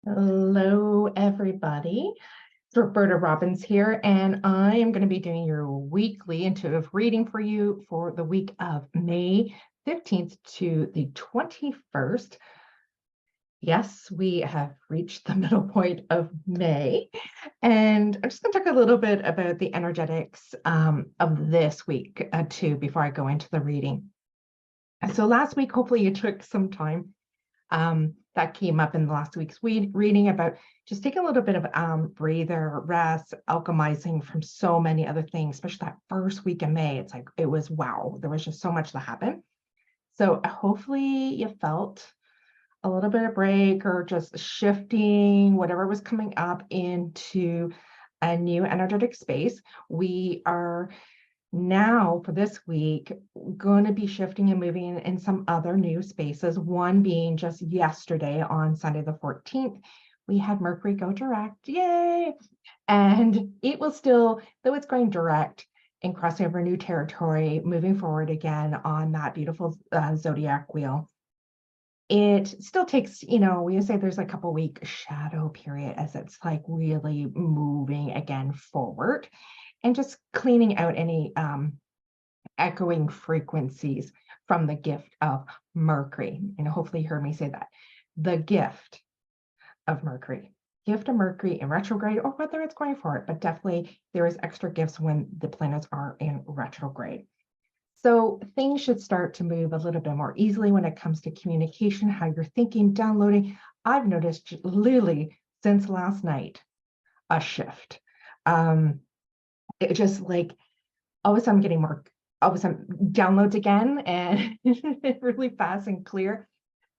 Hello, everybody. It's Roberta Robbins here, and I am going to be doing your weekly intuitive reading for you for the week of May 15th to the 21st. Yes, we have reached the middle point of May, and I'm just going to talk a little bit about the energetics of this week too before I go into the reading. So last week, hopefully you took some time that came up in last week's reading about just taking a little bit of breather, rest, alchemizing from so many other things, especially that first week of May. It's like, it was wow. There was just so much that happened. So hopefully you felt a little bit of break or just shifting whatever was coming up into a new energetic space. We are now for this week going to be shifting and moving in some other new spaces, one being just yesterday on Sunday the 14th we had Mercury go direct. Yay! And it will still, though it's going direct and crossing over new territory, moving forward again on that beautiful zodiac wheel, it still takes, we say there's a couple week shadow period as it's like really moving again forward and just cleaning out any echoing frequencies from the gift of Mercury. Hopefully you heard me say that. The gift of Mercury in retrograde, or whether it's going for it, but definitely there is extra gifts when the planets are in retrograde. So things should start to move a little bit more easily when it comes to communication, how you're thinking, downloading. I've noticed literally since last night, a shift. It just like, all of a sudden I'm getting more, all of a sudden downloads again and really fast and clear.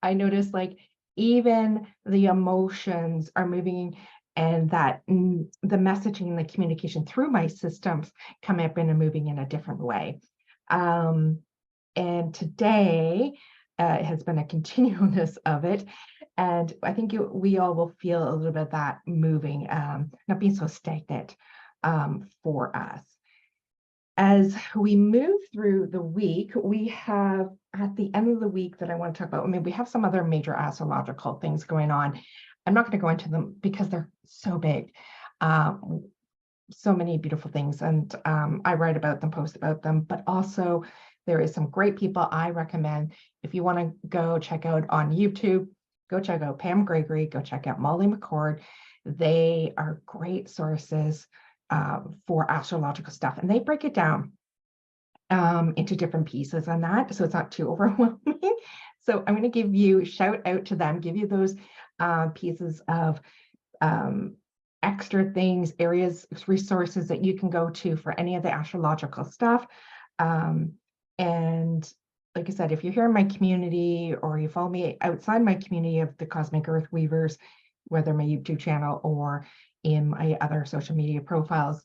I noticed like even the emotions are moving and that the messaging and the communication through my systems come up and moving in a different way. And today has been a continualness of it. And I think we all will feel a little bit of that moving, not being so stagnant for us. As we move through the week, we have at the end of the week that I want to talk about, we have some other major astrological things going on. I'm not going to go into them because they're so big. So many beautiful things, and I write about them, post about them, but also there is some great people I recommend. If you want to go check out on YouTube, go check out Pam Gregory, go check out Molly McCord. They are great sources for astrological stuff, and they break it down into different pieces on that, so it's not too overwhelming. So I'm going to shout out to them, give you those pieces of extra things, areas, resources that you can go to for any of the astrological stuff. And like I said, if you're here in my community or you follow me outside my community of the Cosmic Earth Weavers, whether my YouTube channel or in my other social media profiles,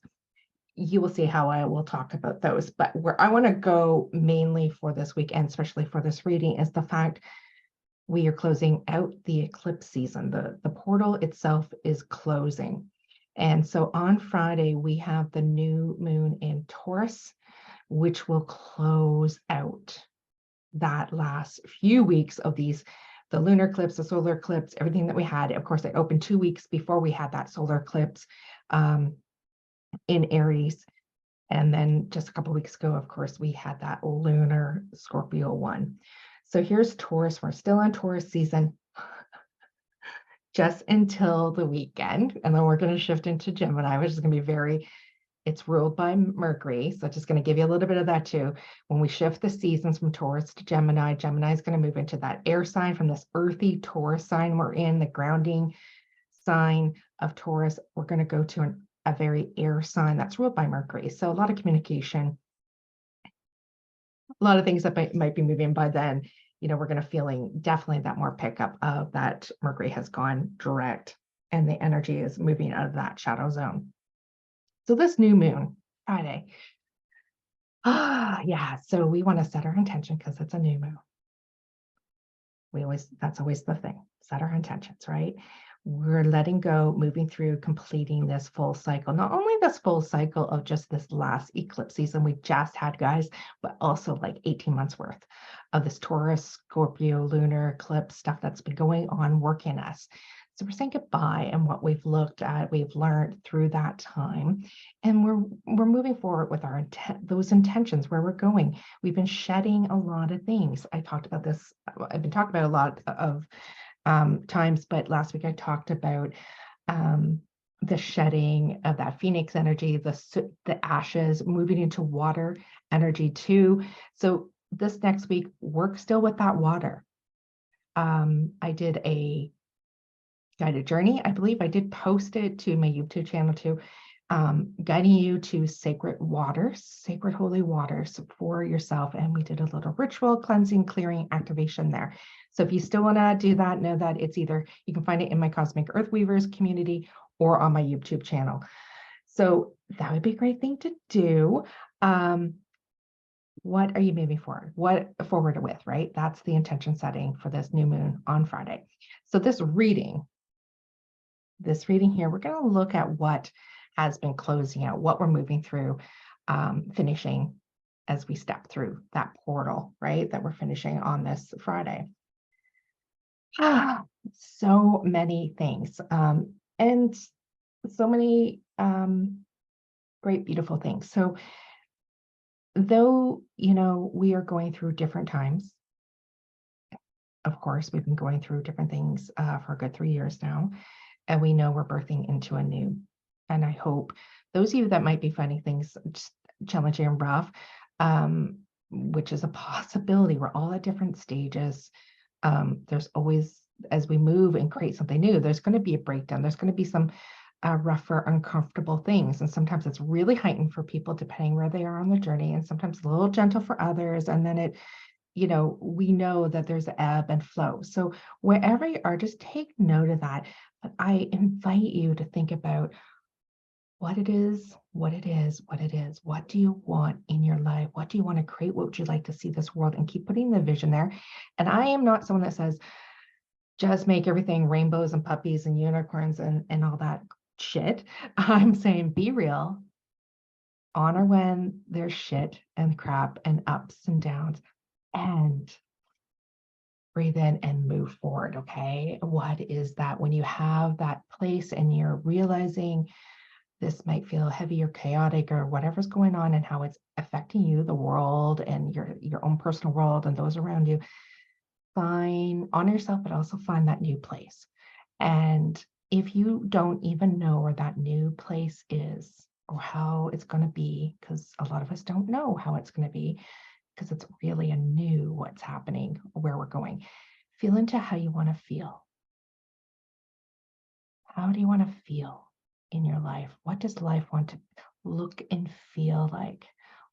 you will see how I will talk about those. But where I want to go mainly for this weekend, especially for this reading, is the fact we are closing out the eclipse season. The portal itself is closing. And so on Friday, we have the new moon in Taurus, which will close out that last few weeks of the lunar eclipse, the solar eclipse, everything that we had. Of course, it opened 2 weeks before we had that solar eclipse in Aries. And then just a couple of weeks ago, of course, we had that lunar Scorpio one. So here's Taurus. We're still on Taurus season just until the weekend. And then we're going to shift into Gemini, which is going to be it's ruled by Mercury. So just going to give you a little bit of that too. When we shift the seasons from Taurus to Gemini, Gemini is going to move into that air sign from this earthy Taurus sign we're in, the grounding sign of Taurus. We're going to go to a very air sign that's ruled by Mercury. So a lot of communication, a lot of things that might be moving by then. We're going to feeling definitely that more pickup of that Mercury has gone direct and the energy is moving out of that shadow zone. So this new moon, Friday. Yeah. So we want to set our intention because it's a new moon. That's always the thing, set our intentions, right? We're letting go, moving through, completing this full cycle. Not only this full cycle of just this last eclipse season we just had, guys, but also like 18 months worth of this Taurus, Scorpio, lunar eclipse stuff that's been going on, working us. So we're saying goodbye and what we've looked at, we've learned through that time, and we're moving forward with our those intentions where we're going. We've been shedding a lot of things. I talked about this. I've been talking about a lot of times, but last week I talked about the shedding of that phoenix energy, the ashes, moving into water energy too. So this next week, work still with that water. I did a guided journey. I believe I did post it to my YouTube channel too, guiding you to sacred waters, sacred holy waters for yourself. And we did a little ritual cleansing, clearing, activation there. So if you still want to do that, know that it's either, you can find it in my Cosmic Earth Weavers community or on my YouTube channel. So that would be a great thing to do. What are you moving forward? What forward with, right? That's the intention setting for this new moon on Friday. So this reading here, we're going to look at what has been closing out, what we're moving through, finishing as we step through that portal, right? That we're finishing on this Friday. So many things, and so many great, beautiful things. So though, we are going through different times, of course, we've been going through different things for a good 3 years now, and we know we're birthing into a new. And I hope those of you that might be finding things just challenging and rough, which is a possibility, we're all at different stages. There's always, as we move and create something new, there's going to be a breakdown. There's going to be some rougher, uncomfortable things. And sometimes it's really heightened for people, depending where they are on the journey, and sometimes a little gentle for others. And then we know that there's ebb and flow. So wherever you are, just take note of that. But I invite you to think about what it is, what it is, what it is. What do you want in your life? What do you want to create? What would you like to see this world? And keep putting the vision there. And I am not someone that says, just make everything rainbows and puppies and unicorns and all that shit. I'm saying be real. Honor when there's shit and crap and ups and downs, and breathe in and move forward. Okay. What is that when you have that place and you're realizing this might feel heavy or chaotic or whatever's going on and how it's affecting you, the world, and your own personal world and those around you? Honor yourself, but also find that new place. And if you don't even know where that new place is or how it's going to be, because a lot of us don't know how it's going to be, because it's really a new what's happening, where we're going. Feel into how you want to feel. How do you want to feel in your life? What does life want to look and feel like?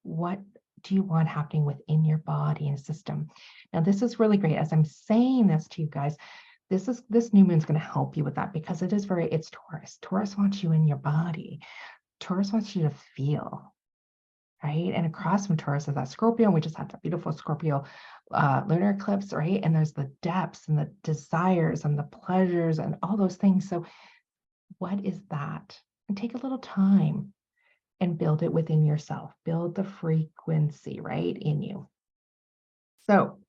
What do you want happening within your body and system? Now, this is really great. As I'm saying this to you guys, this new moon is going to help you with that, because it's Taurus. Taurus wants you in your body. Taurus wants you to feel, right? And across from Taurus is that Scorpio, and we just had that beautiful Scorpio lunar eclipse, right? And there's the depths and the desires and the pleasures and all those things. So what is that? And take a little time and build it within yourself. Build the frequency, right, in you. So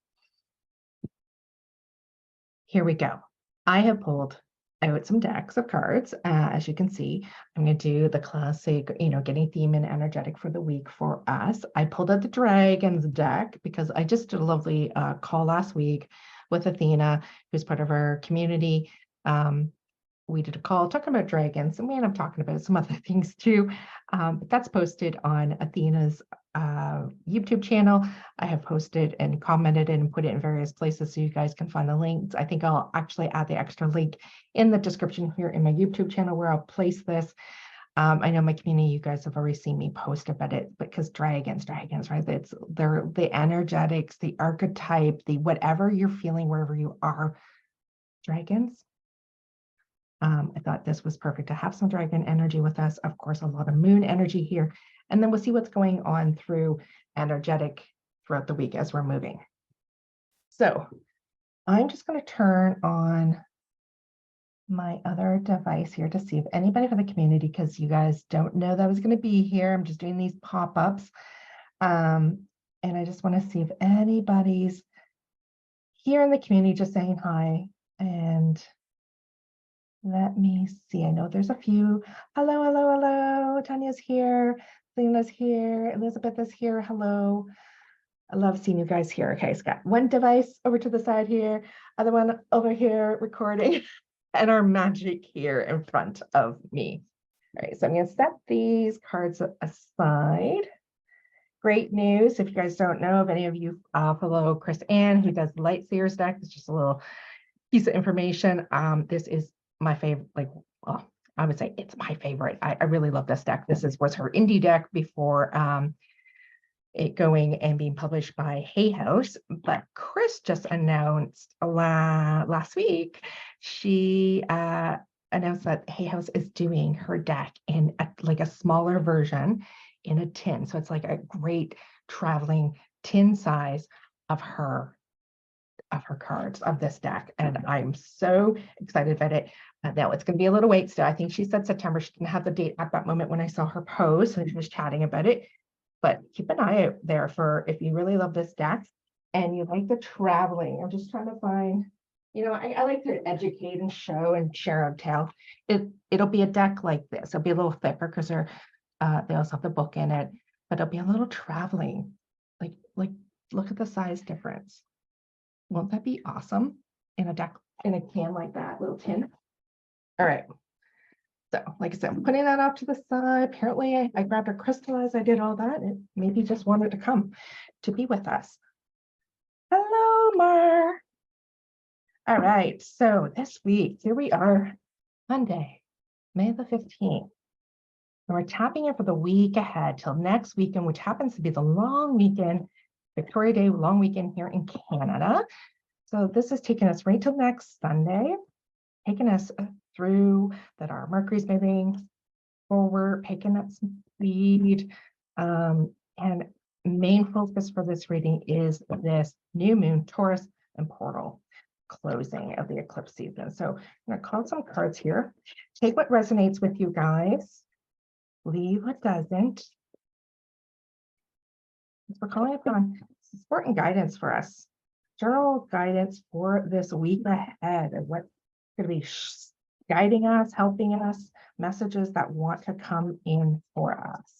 here we go. I have pulled out some decks of cards. As you can see, I'm going to do the classic, getting theme and energetic for the week for us. I pulled out the Dragons deck because I just did a lovely call last week with Athena, who's part of our community. We did a call talking about dragons, and we ended up talking about some other things too. But that's posted on Athena's YouTube channel. I have posted and commented and put it in various places so you guys can find the links. I think I'll actually add the extra link in the description here in my YouTube channel where I'll place this. I know my community, you guys have already seen me post about it, because dragons, right? They're the energetics, the archetype, the whatever you're feeling, wherever you are, dragons. I thought this was perfect to have some dragon energy with us. Of course, a lot of moon energy here. And then we'll see what's going on through energetic throughout the week as we're moving. So I'm just going to turn on my other device here to see if anybody from the community, because you guys don't know that I was going to be here. I'm just doing these pop-ups. And I just want to see if anybody's here in the community just saying hi. And Let me see. I know there's a few. Hello, hello, hello. Tanya's here. Lena's here. Elizabeth is here. Hello. I love seeing you guys here. Okay, so got one device over to the side here, other one over here recording, and our magic here in front of me. All right, so I'm going to set these cards aside. Great news. If you guys don't know, if any of you follow Chris Ann, who does Lightseers deck, it's just a little piece of information. This is my favorite, like, well, I would say it's my favorite. I really love this deck. This was her indie deck before it going and being published by Hay House, but Chris just announced last week, she announced that Hay House is doing her deck in like a smaller version in a tin. So it's like a great traveling tin size of her cards of this deck. And I'm so excited about it. Now it's going to be a little wait still. I think she said September. She didn't have the date at that moment when I saw her post, and she was chatting about it. But keep an eye out there for if you really love this deck and you like the traveling. I'm just trying to find, I like to educate and show and share a tale. It'll be a deck like this. It'll be a little thicker because they also have the book in it, but it'll be a little traveling. Like look at the size difference. Won't that be awesome in a deck, in a can like that, little tin? All right. So, like I said, I'm putting that off to the side. Apparently, I grabbed a crystallize. I did all that. It maybe just wanted to come to be with us. Hello, Mar. All right. So this week, here we are, Monday, May the 15th. And we're tapping in for the week ahead till next weekend, which happens to be the long weekend, Victoria Day long weekend here in Canada. So this is taking us right till next Sunday, taking us through that our Mercury's moving forward, picking up some speed. And main focus for this reading is this new moon, Taurus, and portal closing of the eclipse season. So I'm going to call some cards here. Take what resonates with you guys. Leave what doesn't. We're calling upon support and guidance for us. General guidance for this week ahead of what's going to be guiding us, helping us, messages that want to come in for us.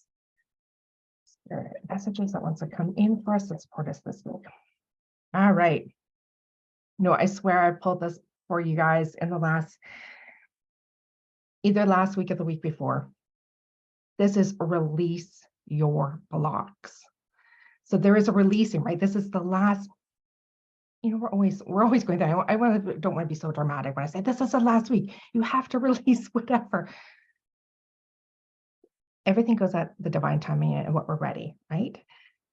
Messages that want to come in for us to support us this week. All right. No, I swear I pulled this for you guys in the either last week or the week before. This is release your blocks. So there is a releasing, right? This is the last. We're always going there. Don't want to be so dramatic when I say this is the last week. You have to release whatever. Everything goes at the divine timing and what we're ready, right?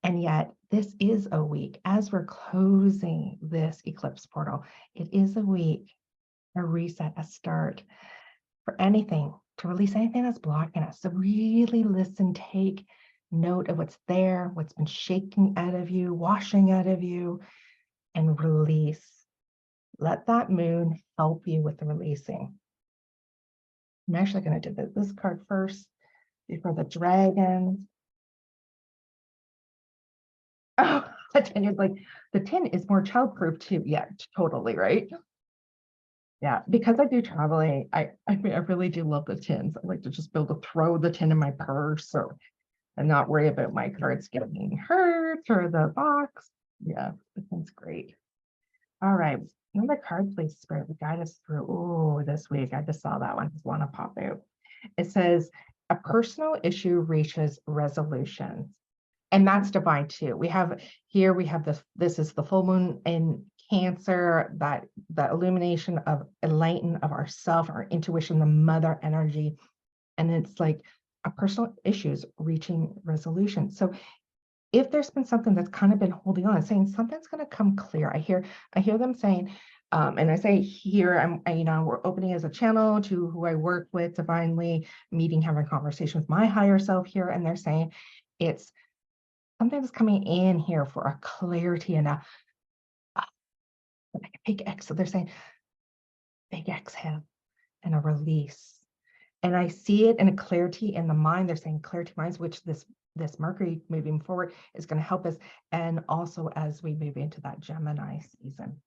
And yet this is a week as we're closing this eclipse portal. It is a week, a reset, a start for anything, to release anything that's blocking us. So really listen, take note of what's there, what's been shaking out of you, washing out of you, and release. Let that moon help you with the releasing. I'm actually going to do this card first before the dragon. Oh, the tin is like, the tin is more childproof too. Yeah, totally, right? Yeah, because I do traveling, I really do love the tins. I like to just be able to throw the tin in my purse and not worry about my cards getting hurt or the box. Yeah, the tin's great. All right, another card, please, Spirit, would guide us through. Oh, this week, I just saw that one. Just want to pop out. It says, a personal issue reaches resolution. And that's divine too. We have this is the full moon in Cancer, that the illumination of enlighten of ourself, our intuition, the mother energy. And it's like a personal issues reaching resolution. So if there's been something that's kind of been holding on, saying something's going to come clear. I hear them saying, and I say here, we're opening as a channel to who I work with divinely, meeting, having a conversation with my higher self here. And they're saying it's something that's coming in here for a clarity and a big exhale. They're saying big exhale and a release. And I see it in a clarity in the mind. They're saying clarity minds, which this Mercury moving forward is going to help us. And also as we move into that Gemini season.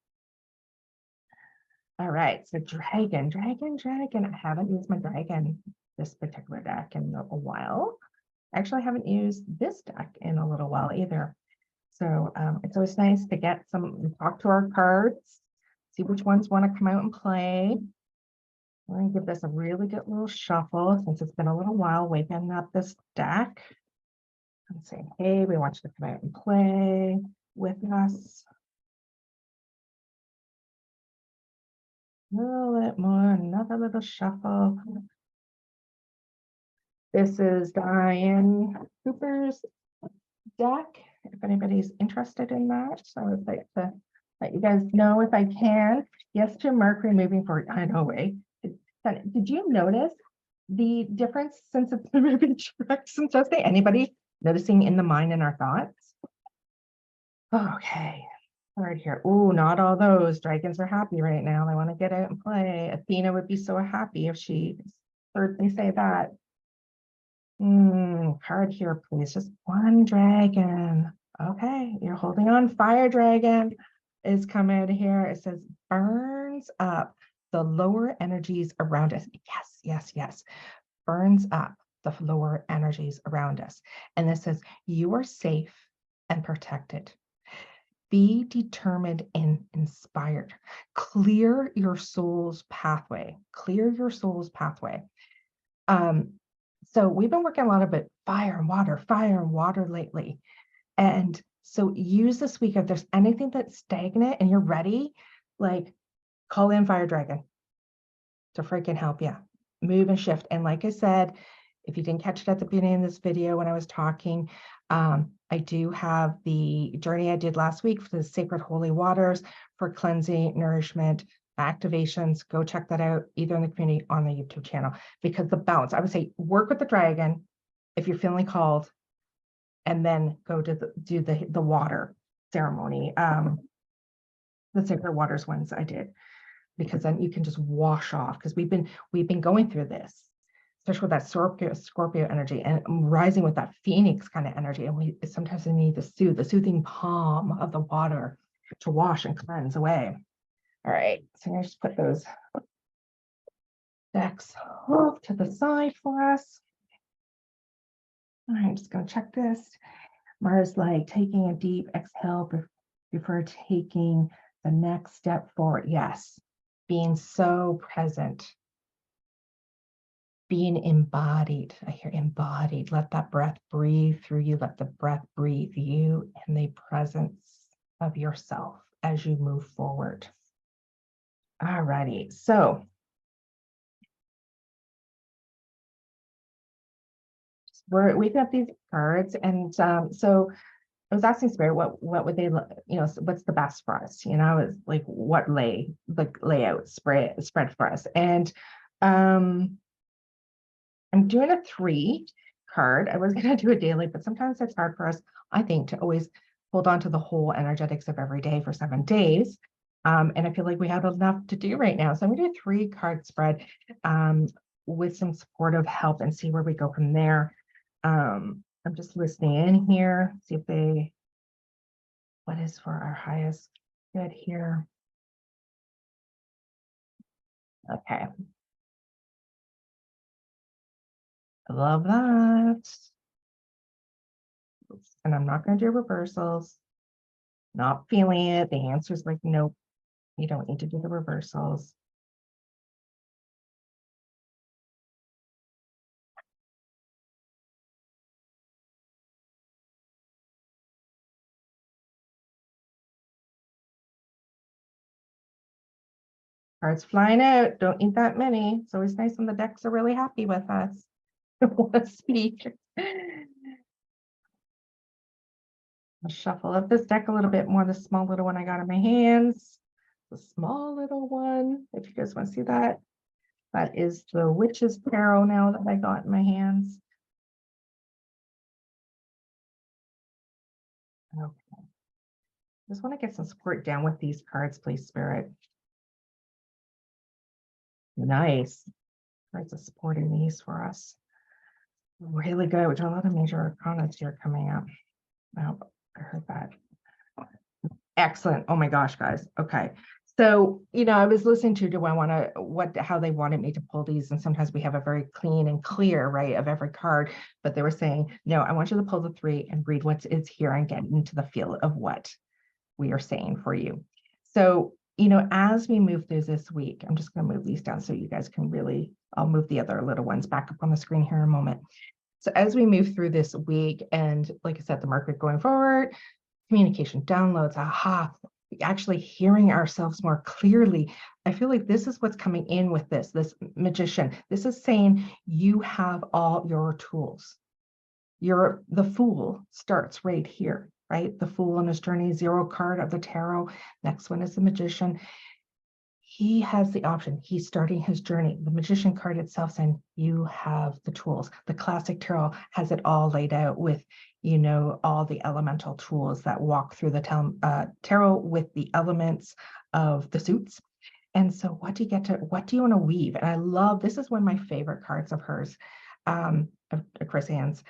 All right, so dragon. I haven't used my dragon, this particular deck, in a while. Actually, I haven't used this deck in a little while either. So it's always nice to get talk to our cards, see which ones want to come out and play. We're going to give this a really good little shuffle since it's been a little while waking up this deck. And say, hey, we want you to come out and play with us. A little bit more, another little shuffle. This is Diane Cooper's deck, if anybody's interested in that. So I'd like to let you guys know if I can. Yes, to Mercury moving forward. I know, way. Did you notice the difference since it's been moving since Tuesday? Anybody noticing in the mind and our thoughts? Okay. All right, here. Oh, not all those. Dragons are happy right now. They want to get out and play. Athena would be so happy if she heard me say that. Card here, please. Just one dragon. Okay, you're holding on. Fire dragon is coming out here. It says burns up the lower energies around us. Yes, yes, yes. Burns up the lower energies around us. And this says you are safe and protected. Be determined and inspired. Clear your soul's pathway. Clear your soul's pathway. So we've been working a lot about fire and water lately. And so use this week, if there's anything that's stagnant and you're ready, like call in Fire Dragon to freaking help you move and shift. And like I said, if you didn't catch it at the beginning of this video when I was talking, I do have the journey I did last week for the Sacred Holy Waters for cleansing, nourishment, activations. Go check that out either in the community or on the YouTube channel, because the balance, I would say, work with the dragon if you're feeling called, and then go to do the water ceremony, the Sacred Waters ones I did, because then you can just wash off, because we've been going through this, especially with that Scorpio energy, and rising with that Phoenix kind of energy. And we sometimes need the soothing palm of the water to wash and cleanse away. All right, so I'm gonna just put those decks off to the side for us. All right, I'm just gonna check this. Mars, like taking a deep exhale before taking the next step forward. Yes, being so present. Being embodied. I hear embodied. Let that breath breathe through you. Let the breath breathe you in the presence of yourself as you move forward. All righty. So we've got these cards, and so I was asking Spirit, what would they, what's the best for us? It's like what layout spread for us, and I'm doing a 3 card. I was going to do a daily, but sometimes it's hard for us, I think, to always hold on to the whole energetics of every day for 7 days. And I feel like we have enough to do right now. So I'm going to do a 3 card spread with some supportive help and see where we go from there. I'm just listening in here, see if what is for our highest good here. Okay. I love that. And I'm not going to do reversals. Not feeling it. The answer's like, nope, you don't need to do the reversals. Cards flying out. Don't need that many. It's always nice when the decks are really happy with us. Let's speak. I'll shuffle up this deck a little bit more. The small little one I got in my hands. The small little one, if you guys want to see that. That is the Witch's Tarot now that I got in my hands. Okay. Just want to get some support down with these cards, please, Spirit. Nice. Cards of supporting these for us. Really good. We've got a lot of major arcana here coming up. Oh, I heard that. Excellent. Oh my gosh, guys. Okay. So, I was listening to, do I want to, how they wanted me to pull these. And sometimes we have a very clean and clear, right, of every card, but they were saying, no, I want you to pull the 3 and read what is here and get into the feel of what we are saying for you. So, as we move through this week, I'm just going to move these down so you guys can really, I'll move the other little ones back up on the screen here in a moment. So as we move through this week, and like I said, the Mercury going forward, communication, downloads, aha, actually hearing ourselves more clearly. I feel like this is what's coming in with this magician. This is saying you have all your tools. The Fool starts right here, right? The Fool on his journey, 0 card of the tarot. Next one is the Magician. He has the option. He's starting his journey. The Magician card itself saying you have the tools. The classic tarot has it all laid out with, all the elemental tools that walk through the tarot with the elements of the suits. And so what do you want to weave? And I love, this is one of my favorite cards of hers, of Chris Ann's.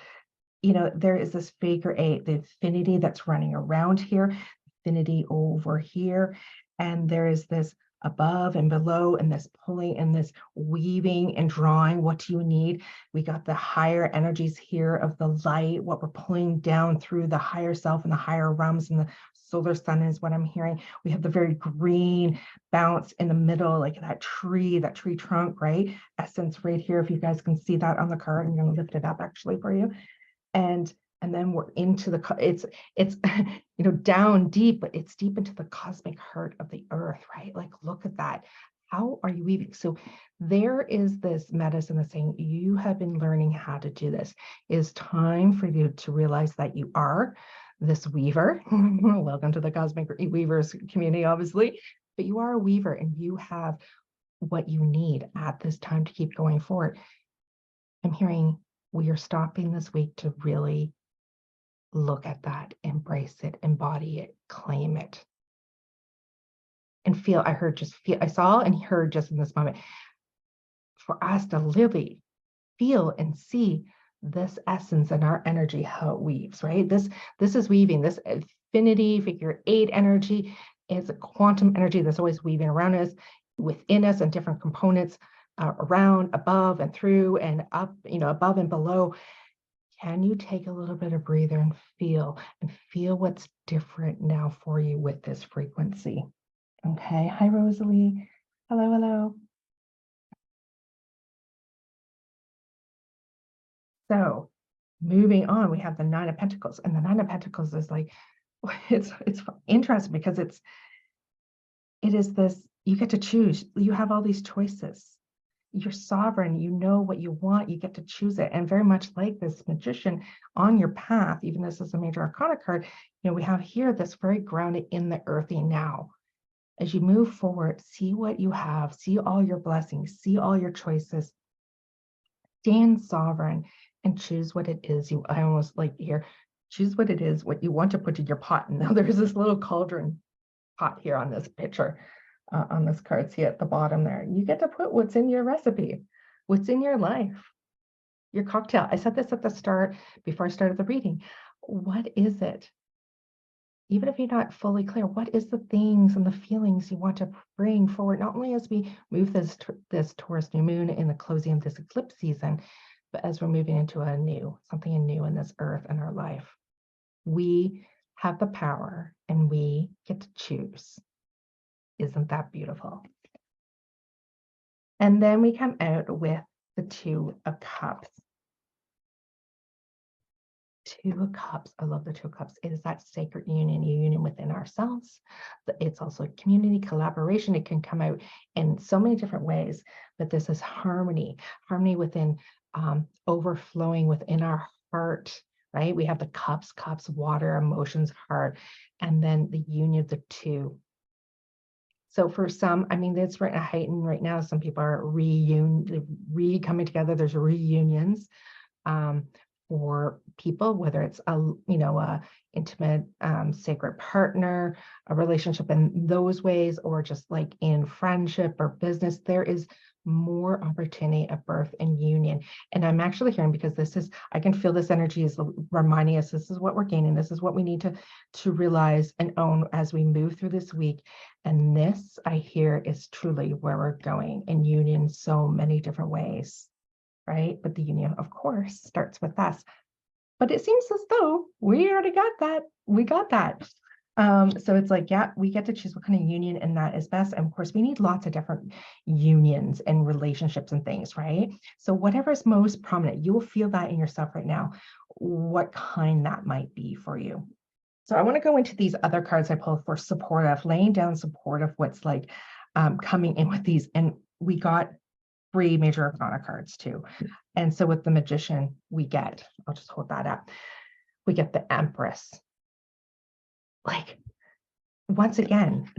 There is this figure 8, the infinity that's running around here, infinity over here, and there is this above and below, and this pulling and this weaving and drawing. What do you need? We got the higher energies here of the light, what we're pulling down through the higher self and the higher realms, and the solar sun is what I'm hearing. We have the very green bounce in the middle, like that tree trunk, right? Essence right here. If you guys can see that on the card, I'm going to lift it up actually for you. And then we're into it's down deep, but it's deep into the cosmic heart of the earth, right? Like, look at that. How are you weaving? So there is this medicine that's saying you have been learning how to do this. It is time for you to realize that you are this weaver. Welcome to the Cosmic Weavers community, obviously, but you are a weaver and you have what you need at this time to keep going forward. I'm hearing we are stopping this week to really look at that, embrace it, embody it, claim it, and feel. I saw and heard just in this moment for us to really feel and see this essence and our energy, how it weaves, right? This is weaving, this infinity figure 8 energy is a quantum energy that's always weaving around us, within us, and different components around, above and through and up, above and below. Can you take a little bit of breather and feel what's different now for you with this frequency? Okay. Hi, Rosalie. Hello, hello. So moving on, we have the 9 of Pentacles, and the 9 of Pentacles is like, it's interesting because it is this, you get to choose. You have all these choices. You're sovereign, you know what you want, you get to choose it. And very much like this Magician on your path, even this is a major arcana card, we have here this very grounded in the earthy now. As you move forward, see what you have, see all your blessings, see all your choices, stand sovereign and choose what it is I almost like here, choose what it is, what you want to put in your pot. And now there's this little cauldron pot here on this picture. On this card, see at the bottom there, you get to put what's in your recipe, what's in your life, your cocktail. I said this at the start, before I started the reading. What is it? Even if you're not fully clear, what is the things and the feelings you want to bring forward, not only as we move this Taurus new moon in the closing of this eclipse season, but as we're moving into something new in this earth and our life. We have the power and we get to choose. Isn't that beautiful? And then we come out with the 2 of Cups. 2 of Cups. I love the 2 of Cups. It is that sacred union within ourselves. It's also community collaboration. It can come out in so many different ways, but this is harmony within, overflowing within our heart, right? We have the cups, water, emotions, heart, and then the union of the 2. So for some, it's right heightened right now. Some people are coming together. There's reunions. for people, whether it's a intimate, sacred partner, a relationship in those ways, or just like in friendship or business. There is more opportunity of birth and union. And I'm actually hearing, because I can feel this energy is reminding us, this is what we're gaining. This is what we need to realize and own as we move through this week. And this, I hear, is truly where we're going in union so many different ways, right? But the union, of course, starts with us. But it seems as though we already got that. We got that. So it's like, yeah, we get to choose what kind of union, and that is best. And of course, we need lots of different unions and relationships and things, right? So whatever is most prominent, you will feel that in yourself right now, what kind that might be for you. So I want to go into these other cards I pulled for supportive, laying down supportive, what's like coming in with these. And we got 3 major arcana cards too. And so with the Magician, I'll just hold that up. We get the Empress. Like, once again,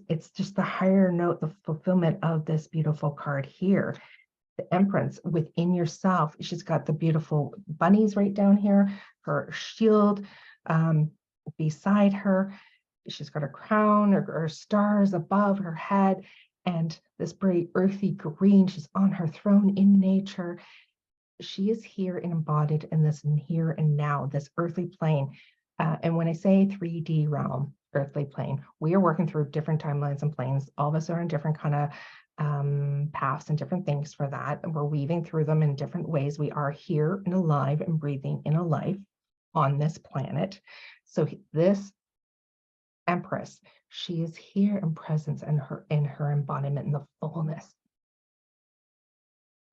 it's just the higher note, the fulfillment of this beautiful card here. The Empress within yourself. She's got the beautiful bunnies right down here, her shield beside her. She's got a crown or stars above her head, and this very earthy green. She's on her throne in nature. She is here and embodied in this here and now, this earthly plane. And when I say 3D realm, earthly plane, we are working through different timelines and planes. All of us are in different kind of paths and different things for that. And we're weaving through them in different ways. We are here and alive and breathing in a life on this planet. So this Empress, she is here in presence and in her embodiment, in the fullness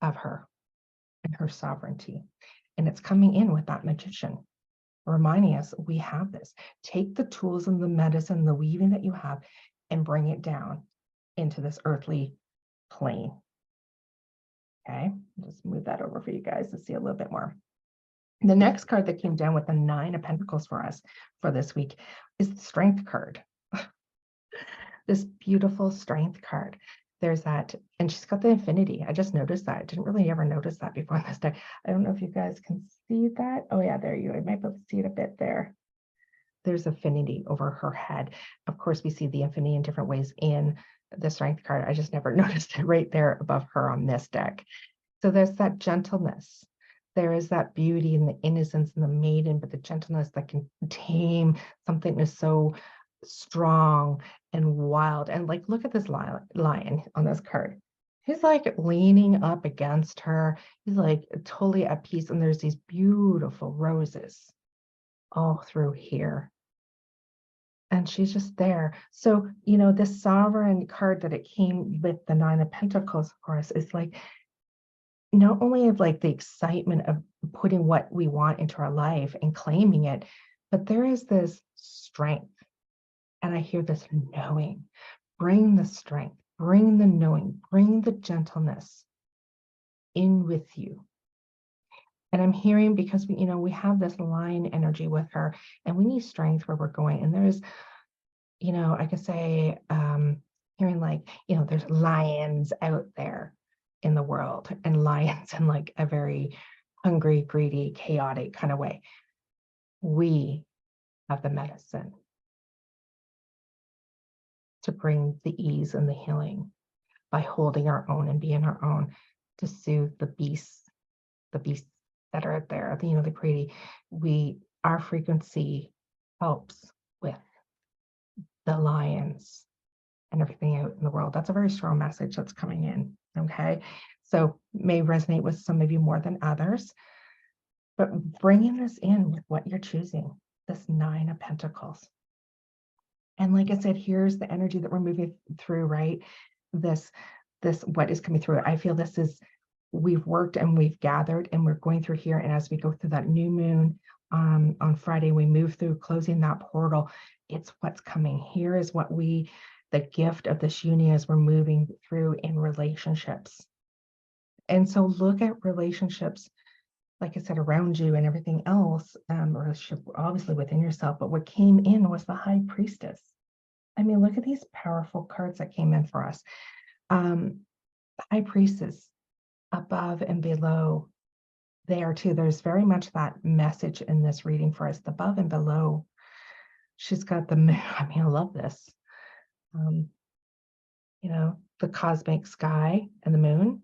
of her and her sovereignty. And it's coming in with that Magician, reminding us we have this. Take the tools and the medicine, the weaving that you have, and bring it down into this earthly plane. Okay, just move that over for you guys to see a little bit more. The next card that came down with the 9 of Pentacles for us for this week is the Strength card. This beautiful Strength card. There's that, and she's got the Infinity. I just noticed that. I didn't really ever notice that before this deck. I don't know if you guys can see that. Oh yeah, there you. I might be able to see it a bit there. There's Infinity over her head. Of course, we see the Infinity in different ways in the Strength card. I just never noticed it right there above her on this deck. So there's that gentleness. There is that beauty and the innocence and the maiden, but the gentleness that can tame something that is so strong and wild. And like, look at this lion on this card. He's like leaning up against her. He's like totally at peace. And there's these beautiful roses all through here. And she's just there. So, this sovereign card that it came with the 9 of Pentacles, of course, is like, not only of like the excitement of putting what we want into our life and claiming it, but there is this strength. And I hear this knowing. Bring the strength, bring the knowing, bring the gentleness in with you. And I'm hearing, because we have this line energy with her, and we need strength where we're going. And there's, I could say, hearing like, there's lions out there in the world, and lions in like a very hungry, greedy, chaotic kind of way. We have the medicine to bring the ease and the healing by holding our own and being our own, to soothe the beasts that are out there, the greedy. Our frequency helps with the lions and everything out in the world. That's a very strong message that's coming in. Okay, so may resonate with some of you more than others, but bringing this in with what you're choosing, this 9 of Pentacles. And like I said, here's the energy that we're moving through, right? This what is coming through. I feel this is, we've worked and we've gathered, and we're going through here. And as we go through that new moon on Friday, we move through closing that portal. It's what's coming. Here is what the gift of this union as we're moving through in relationships. And so look at relationships, like I said, around you and everything else, relationship obviously within yourself. But what came in was the High Priestess. I mean, look at these powerful cards that came in for us. The High Priestess, above and below there too. There's very much that message in this reading for us, the above and below. She's got the moon. I mean, I love this. You know, the cosmic sky and the moon.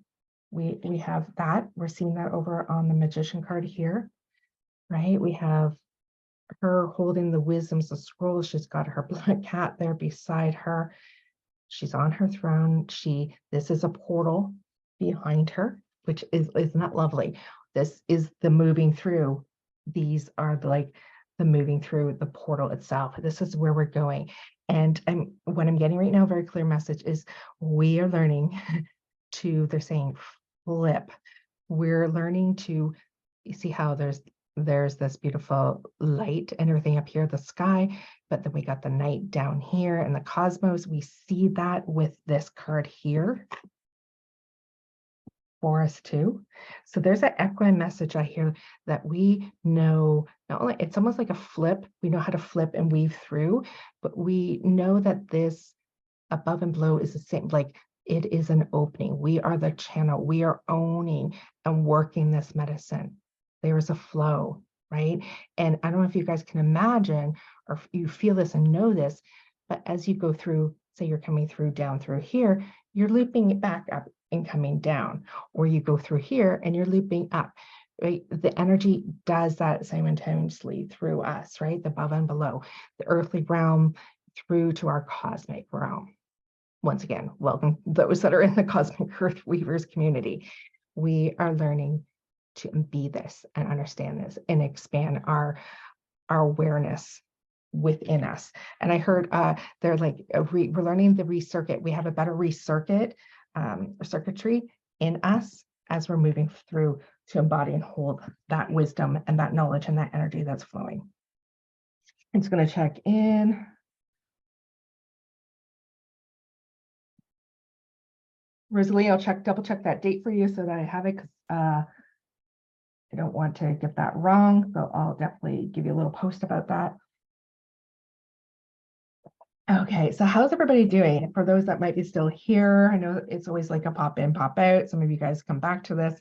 We have that. We're seeing that over on the Magician card here, right? We have her holding the wisdoms, the scroll. She's got her black cat there beside her. She's on her throne. This is a portal behind her, which isn't that lovely? This is the moving through. These are like the moving through the portal itself. This is where we're going. And what I'm getting right now, very clear message is we are learning to, they're saying flip. We're learning to, you see how there's this beautiful light and everything up here, the sky, but then we got the night down here and the cosmos. We see that with this card here for us too. So there's an equine message I hear that we know, not only it's almost like a flip, we know how to flip and weave through, but we know that this above and below is the same, like it is an opening. We are the channel. We are owning and working this medicine. There is a flow, right? And I don't know if you guys can imagine or if you feel this and know this, but as you go through, say you're coming through down through here, you're looping it back up and coming down, or you go through here and you're looping up, right? The energy does that simultaneously through us, right? The above and below, the earthly realm through to our cosmic realm. Once again, welcome those that are in the Cosmic Earth Weavers community. We are learning to be this and understand this and expand our awareness within us. And I heard they're like, we're learning the recircuit. We have a better recircuit circuitry in us as we're moving through to embody and hold that wisdom and that knowledge and that energy that's flowing. I'm just going to check in. Rosalie, I'll double check that date for you so that I have it, because I don't want to get that wrong. So I'll definitely give you a little post about that. Okay, so how's everybody doing? For those that might be still here, I know it's always like a pop in, pop out. Some of you guys come back to this.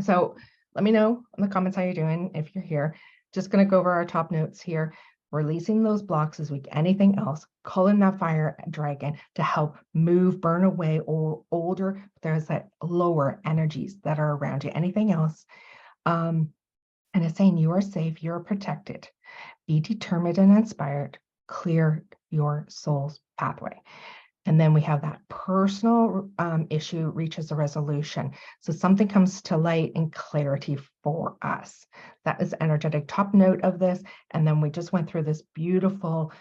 So let me know in the comments how you're doing if you're here. Just going to go over our top notes here. Releasing those blocks this week. Anything else? Calling that fire dragon to help move, burn away or older. There's that lower energies that are around you. Anything else? And it's saying you are safe, you're protected. Be determined and inspired. Clear your soul's pathway. And then we have that personal issue reaches a resolution. So something comes to light and clarity for us. That is energetic top note of this. And then we just went through this beautiful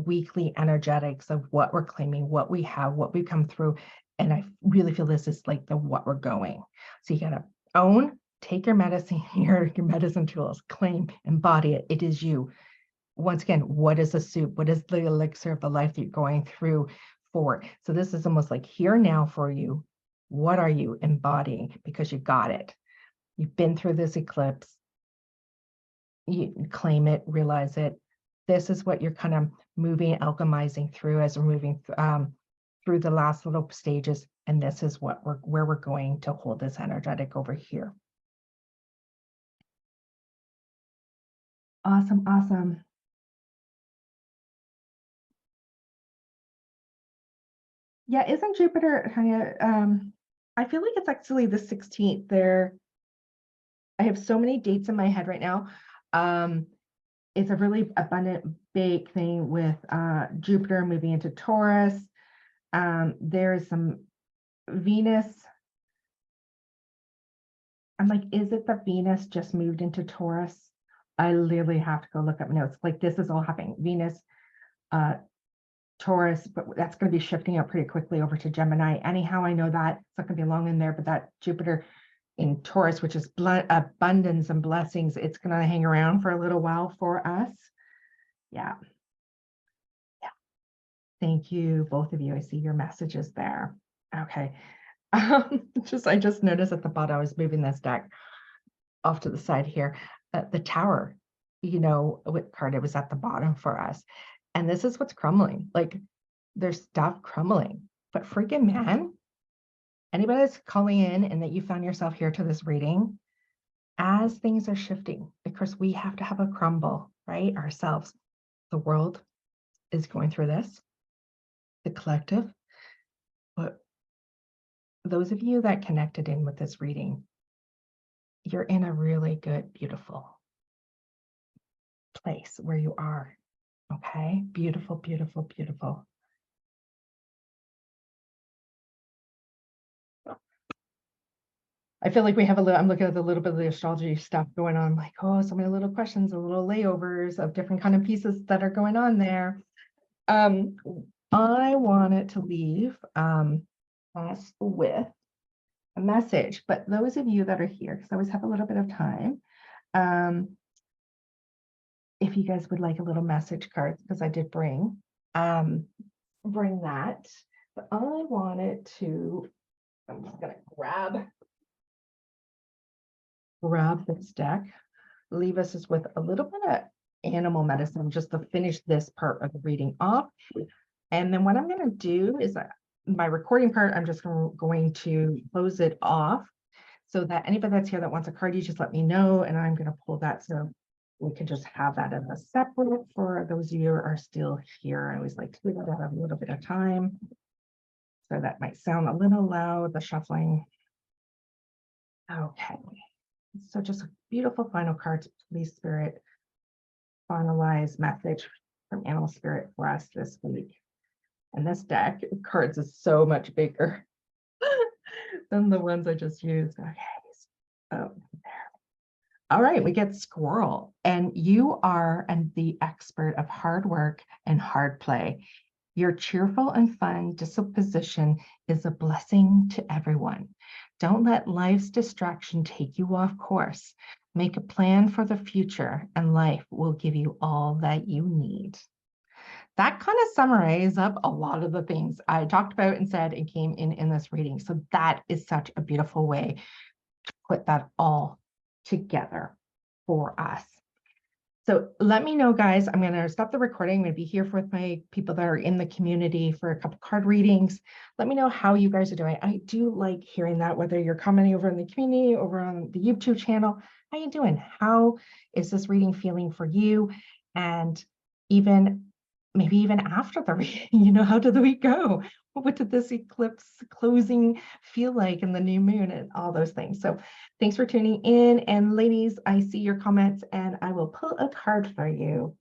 weekly energetics of what we're claiming, what we have, what we've come through. And I really feel this is like the what we're going. So you got to own, take your medicine here, your medicine tools, claim, embody it. It is you. Once again, what is the soup? What is the elixir of the life that you're going through for? So this is almost like here now for you. What are you embodying? Because you got it. You've been through this eclipse. You claim it, realize it. This is what you're kind of moving, alchemizing through as we're moving through the last little stages. And this is where we're going to hold this energetic over here. Awesome, awesome. Yeah, isn't Jupiter kind of, I feel like it's actually the 16th there. I have so many dates in my head right now. It's a really abundant, big thing with Jupiter moving into Taurus. There is some Venus. I'm like, is it the Venus just moved into Taurus? I literally have to go look up my notes. Like this is all happening. Venus, Taurus, but that's going to be shifting out pretty quickly over to Gemini. Anyhow, I know that it's not going to be long in there, but that Jupiter in Taurus, which is abundance and blessings, it's going to hang around for a little while for us. Yeah. Yeah. Thank you, both of you. I see your messages there. Okay. I just noticed at the bottom, I was moving this deck off to the side here. The Tower, you know, what card it was at the bottom for us. And this is what's crumbling. Like there's stuff crumbling, but freaking man, anybody that's calling in and that you found yourself here to this reading, as things are shifting, of course, we have to have a crumble, right? Ourselves. The world is going through this, the collective. But those of you that connected in with this reading, you're in a really good, beautiful place where you are. Okay? Beautiful, beautiful, beautiful. I feel like we have a little, I'm looking at a little bit of the astrology stuff going on. I'm like, oh, so many little questions, a little layovers of different kind of pieces that are going on there. I wanted to leave us with a message, but those of you that are here, because I always have a little bit of time, if you guys would like a little message card, because I did bring that, but I wanted to, I'm just gonna grab this deck, leave us just with a little bit of animal medicine just to finish this part of the reading off. And then what I'm going to do is my recording part, I'm just going to close it off so that anybody that's here that wants a card, you just let me know, and I'm going to pull that so we can just have that as a separate for those of you who are still here. I always like to do that at a little bit of time. So that might sound a little loud, the shuffling. Okay. So just a beautiful final card, please, Spirit. Finalize message from Animal Spirit for us this week. And this deck of cards is so much bigger than the ones I just used. Okay. Oh, there. All right, we get Squirrel. And you are the expert of hard work and hard play. Your cheerful and fun disposition is a blessing to everyone. Don't let life's distraction take you off course. Make a plan for the future, and life will give you all that you need. That kind of summarizes up a lot of the things I talked about and said and came in this reading. So that is such a beautiful way to put that all together for us. So let me know, guys. I'm going to stop the recording. I'm going to be here with my people that are in the community for a couple card readings. Let me know how you guys are doing. I do like hearing that, whether you're commenting over in the community, over on the YouTube channel. How you doing? How is this reading feeling for you? And maybe even after the reading, how did the week go? What did this eclipse closing feel like in the new moon and all those things? So thanks for tuning in. And ladies, I see your comments and I will pull a card for you.